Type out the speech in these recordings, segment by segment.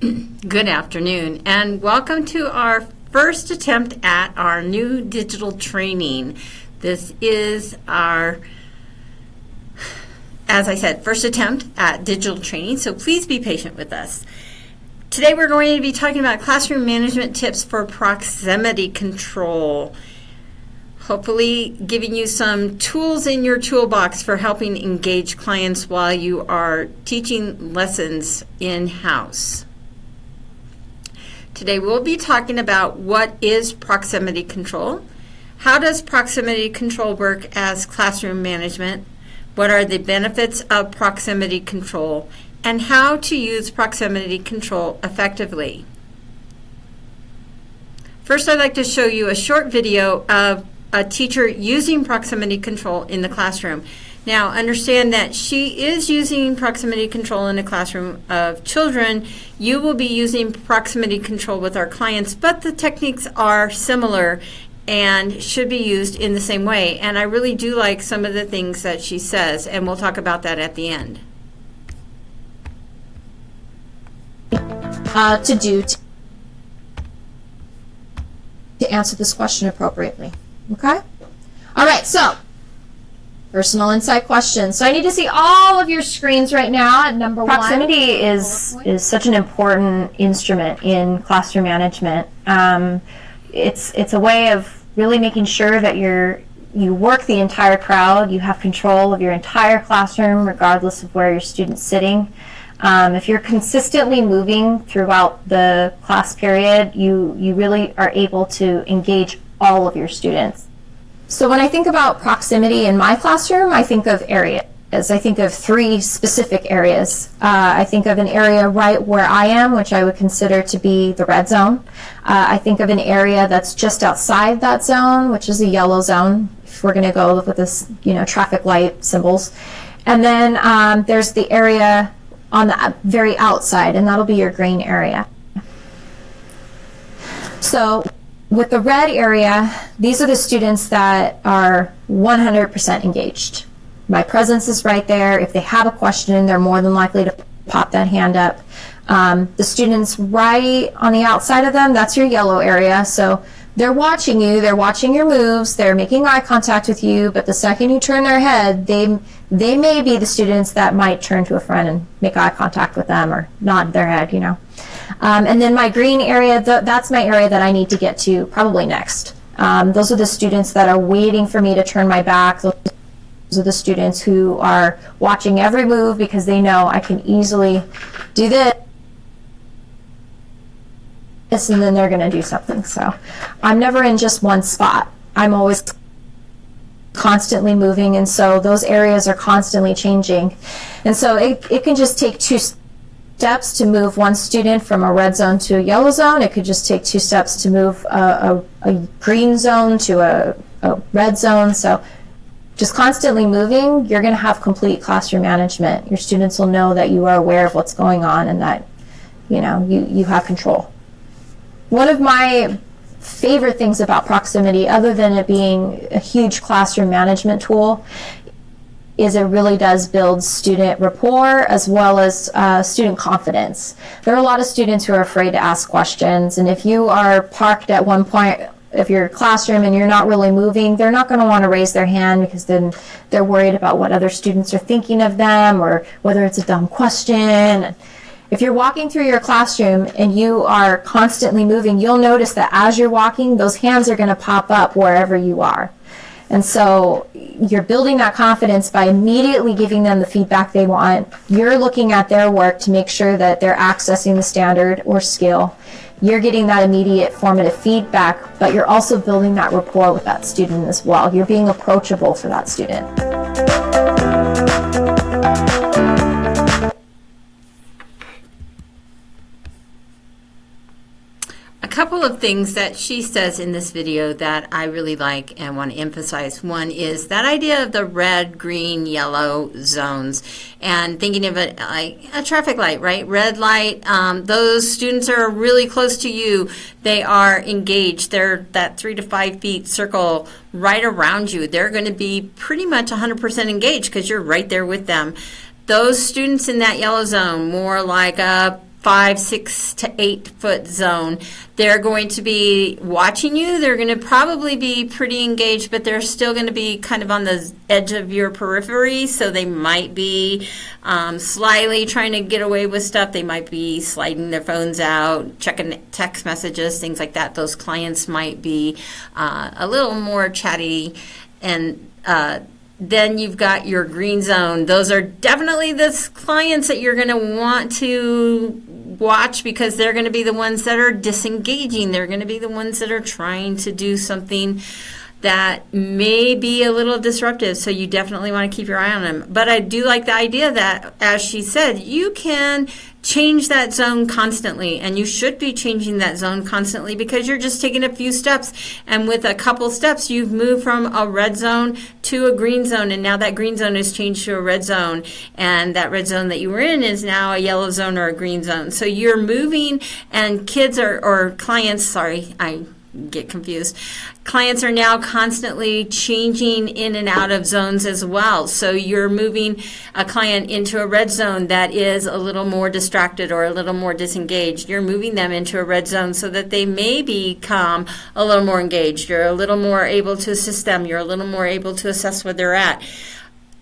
Good afternoon, and welcome to our first attempt at our new digital training. This is our, as I said, first attempt at digital training, so please be patient with us. Today we're going to be talking about classroom management tips for proximity control. Hopefully giving you some tools in your toolbox for helping engage clients while you are teaching lessons in-house. Today we'll be talking about what is proximity control, how does proximity control work as classroom management, what are the benefits of proximity control, and how to use proximity control effectively. First, I'd like to show you a short video of a teacher using proximity control in the classroom. Now, understand that she is using proximity control in a classroom of children. You will be using proximity control with our clients, but the techniques are similar and should be used in the same way. And I really do like some of the things that she says, and we'll talk about that at the end. To answer this question appropriately. Okay? All right, so personal insight questions. So I need to see all of your screens right now at number one. Proximity is such an important instrument in classroom management. It's a way of really making sure that you work the entire crowd, you have control of your entire classroom regardless of where your student's sitting. If you're consistently moving throughout the class period, you really are able to engage all of your students. So when I think about proximity in my classroom, I think of areas. I think of three specific areas. I think of an area right where I am, which I would consider to be the red zone. I think of an area that's just outside that zone, which is a yellow zone, if we're going to go with this, traffic light symbols. And then there's the area on the very outside, and that'll be your green area. So with the red area, these are the students that are 100% engaged. My presence is right there. If they have a question, they're more than likely to pop that hand up. The students right on the outside of them, that's your yellow area. So they're watching you, they're watching your moves, they're making eye contact with you, but the second you turn their head, they may be the students that might turn to a friend and make eye contact with them or nod their head, And then my green area, that's my area that I need to get to probably next. Those are the students that are waiting for me to turn my back. Those are the students who are watching every move because they know I can easily do this, and then they're going to do something. So I'm never in just one spot. I'm always constantly moving, and so those areas are constantly changing. And so it can just take 2 steps to move one student from a red zone to a yellow zone. It could just take 2 steps to move a green zone to a red zone. So just constantly moving, you're going to have complete classroom management. Your students will know that you are aware of what's going on and that you have control. One of my favorite things about proximity, other than it being a huge classroom management tool, is it really does build student rapport as well as student confidence. There are a lot of students who are afraid to ask questions, and if you are parked at one point of your classroom and you're not really moving, they're not going to want to raise their hand because then they're worried about what other students are thinking of them or whether it's a dumb question. If you're walking through your classroom and you are constantly moving, you'll notice that as you're walking, those hands are going to pop up wherever you are. And so you're building that confidence by immediately giving them the feedback they want. You're looking at their work to make sure that they're accessing the standard or skill. You're getting that immediate formative feedback, but you're also building that rapport with that student as well. You're being approachable for that student. A couple of things that she says in this video that I really like and want to emphasize. One is that idea of the red, green, yellow zones, and thinking of it like a traffic light, right? Red light, those students are really close to you. They are engaged. They're that 3 to 5 feet circle right around you. They're going to be pretty much 100% engaged because you're right there with them. Those students in that yellow zone, more like a 5, 6 to 8 foot zone. They're going to be watching you. They're going to probably be pretty engaged, but they're still going to be kind of on the edge of your periphery. So they might be slyly trying to get away with stuff. They might be sliding their phones out, checking text messages, things like that. Those clients might be a little more chatty. And then you've got your green zone. Those are definitely the clients that you're going to want to watch, because they're going to be the ones that are disengaging. They're going to be the ones that are trying to do something that may be a little disruptive, so you definitely want to keep your eye on them. But I do like the idea that, as she said, you can change that zone constantly, and you should be changing that zone constantly, because you're just taking a few steps, and with a couple steps you've moved from a red zone to a green zone, and now that green zone is changed to a red zone, and that red zone that you were in is now a yellow zone or a green zone. So you're moving, and kids or clients, sorry, I get confused. Clients are now constantly changing in and out of zones as well. So you're moving a client into a red zone that is a little more distracted or a little more disengaged. You're moving them into a red zone so that they may become a little more engaged. You're a little more able to assist them. You're a little more able to assess where they're at.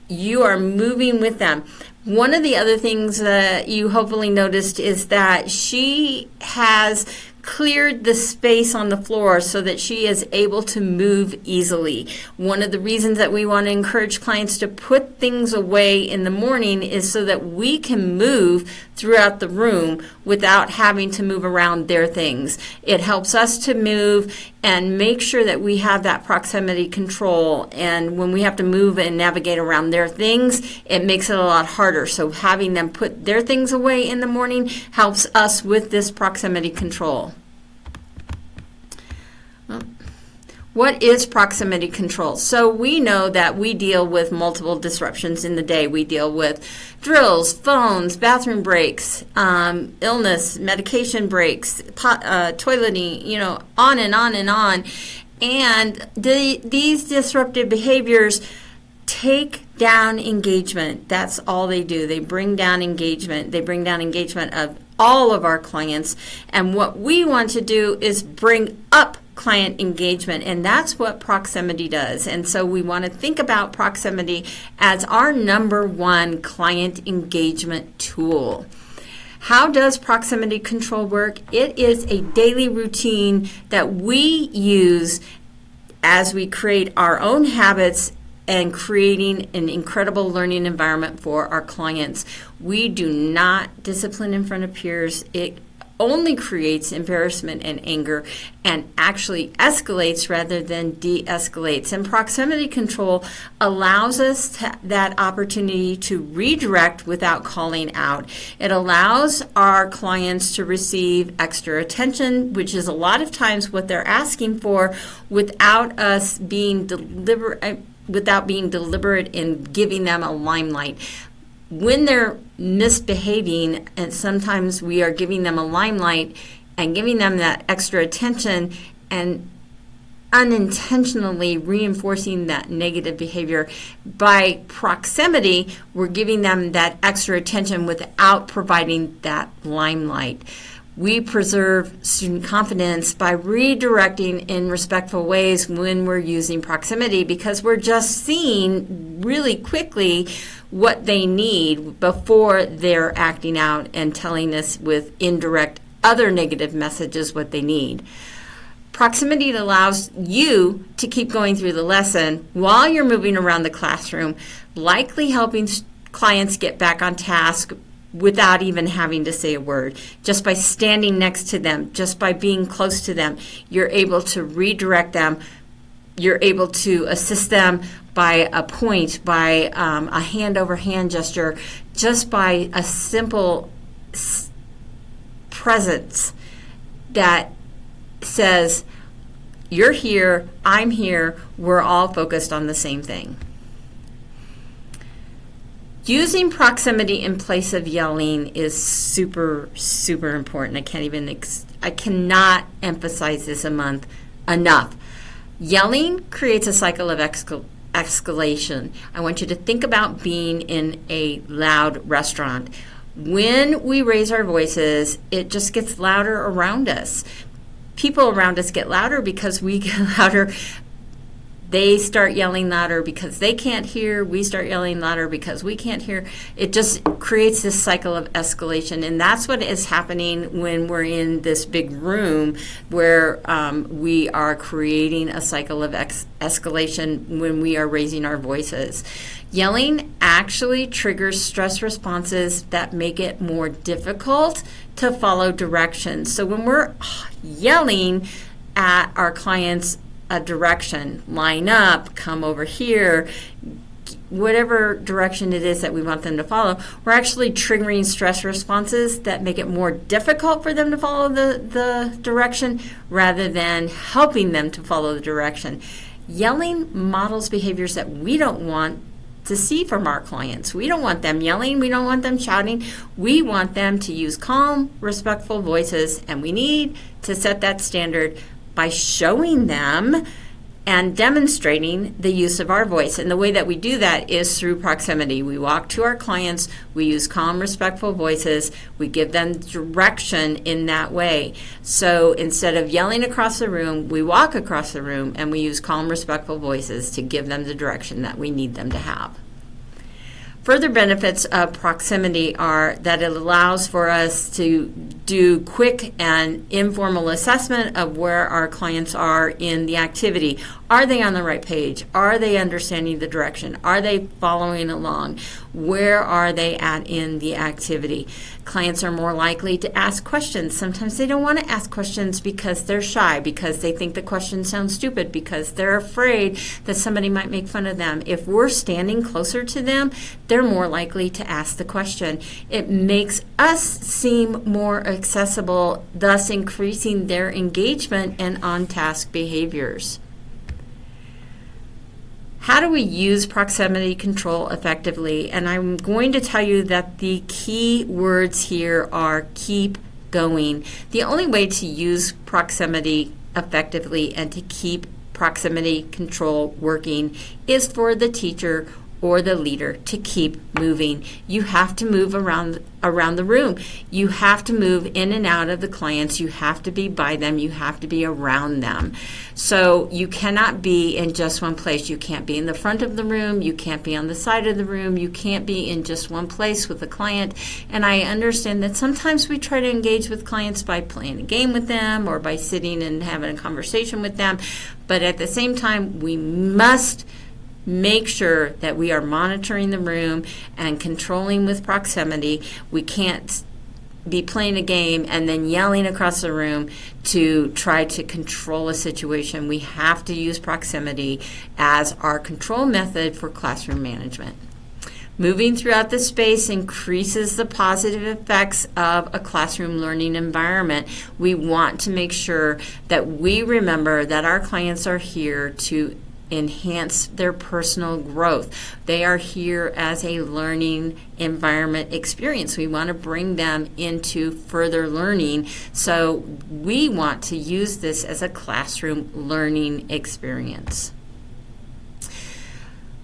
You are moving with them. One of the other things that you hopefully noticed is that she has cleared the space on the floor so that she is able to move easily. One of the reasons that we want to encourage clients to put things away in the morning is so that we can move throughout the room without having to move around their things. It helps us to move and make sure that we have that proximity control. And when we have to move and navigate around their things, it makes it a lot harder. So having them put their things away in the morning helps us with this proximity control. What is proximity control? So we know that we deal with multiple disruptions in the day. We deal with drills, phones, bathroom breaks, illness, medication breaks, toileting, on and on and on. And these disruptive behaviors take down engagement. That's all they do. They bring down engagement. They bring down engagement of all of our clients. And what we want to do is bring up client engagement, and that's what proximity does. And so we want to think about proximity as our number one client engagement tool. How does proximity control work? It is a daily routine that we use as we create our own habits and creating an incredible learning environment for our clients. We do not discipline in front of peers. It only creates embarrassment and anger, and actually escalates rather than de-escalates. And proximity control allows us that opportunity to redirect without calling out. It allows our clients to receive extra attention, which is a lot of times what they're asking for, without us being deliberate in giving them a limelight. When they're misbehaving, and sometimes we are giving them a limelight and giving them that extra attention and unintentionally reinforcing that negative behavior. By proximity, we're giving them that extra attention without providing that limelight. We preserve student confidence by redirecting in respectful ways when we're using proximity, because we're just seeing really quickly what they need before they're acting out and telling us with indirect other negative messages what they need. Proximity allows you to keep going through the lesson while you're moving around the classroom, likely helping clients get back on task without even having to say a word. Just by standing next to them, just by being close to them, you're able to redirect them. You're able to assist them by a point, by a hand-over-hand gesture, just by a simple presence that says, you're here, I'm here, we're all focused on the same thing. Using proximity in place of yelling is super, super important. I cannot emphasize this enough. Yelling creates a cycle of escalation. I want you to think about being in a loud restaurant. When we raise our voices, it just gets louder around us. People around us get louder because we get louder. They start yelling louder because they can't hear. We start yelling louder because we can't hear. It just creates this cycle of escalation. And that's what is happening when we're in this big room where we are creating a cycle of escalation when we are raising our voices. Yelling actually triggers stress responses that make it more difficult to follow directions. So when we're yelling at our clients a direction, line up, come over here, whatever direction it is that we want them to follow, we're actually triggering stress responses that make it more difficult for them to follow the direction rather than helping them to follow the direction. Yelling models behaviors that we don't want to see from our clients. We don't want them yelling. We don't want them shouting. We want them to use calm, respectful voices, and we need to set that standard by showing them and demonstrating the use of our voice. And the way that we do that is through proximity. We walk to our clients, we use calm, respectful voices, we give them direction in that way. So instead of yelling across the room, we walk across the room and we use calm, respectful voices to give them the direction that we need them to have. Further benefits of proximity are that it allows for us to do quick and informal assessment of where our clients are in the activity. Are they on the right page? Are they understanding the direction? Are they following along? Where are they at in the activity? Clients are more likely to ask questions. Sometimes they don't want to ask questions because they're shy, because they think the question sounds stupid, because they're afraid that somebody might make fun of them. If we're standing closer to them, they're more likely to ask the question. It makes us seem more accessible, thus increasing their engagement and on-task behaviors. How do we use proximity control effectively? And I'm going to tell you that the key words here are keep going. The only way to use proximity effectively and to keep proximity control working is for the teacher or the leader to keep moving. You have to move around the room. You have to move in and out of the clients. You have to be by them. You have to be around them. So you cannot be in just one place. You can't be in the front of the room. You can't be on the side of the room. You can't be in just one place with a client. And I understand that sometimes we try to engage with clients by playing a game with them or by sitting and having a conversation with them. But at the same time, we must make sure that we are monitoring the room and controlling with proximity. We can't be playing a game and then yelling across the room to try to control a situation. We have to use proximity as our control method for classroom management. Moving throughout the space increases the positive effects of a classroom learning environment. We want to make sure that we remember that our clients are here to enhance their personal growth. They are here as a learning environment experience. We want to bring them into further learning. So we want to use this as a classroom learning experience.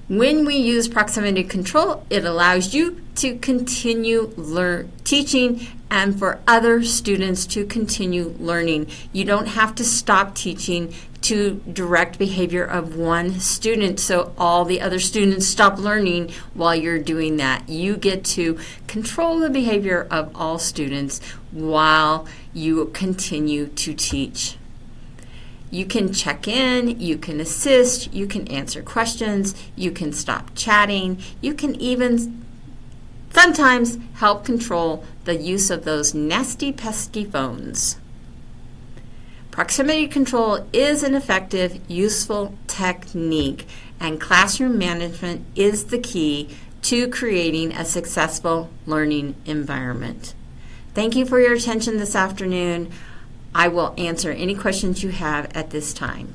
When we use proximity control, it allows you to continue teaching and for other students to continue learning. You don't have to stop teaching to direct behavior of one student so all the other students stop learning while you're doing that. You get to control the behavior of all students while you continue to teach. You can check in, you can assist, you can answer questions, you can stop chatting, you can even sometimes help control the use of those nasty, pesky phones. Proximity control is an effective, useful technique, and classroom management is the key to creating a successful learning environment. Thank you for your attention this afternoon. I will answer any questions you have at this time.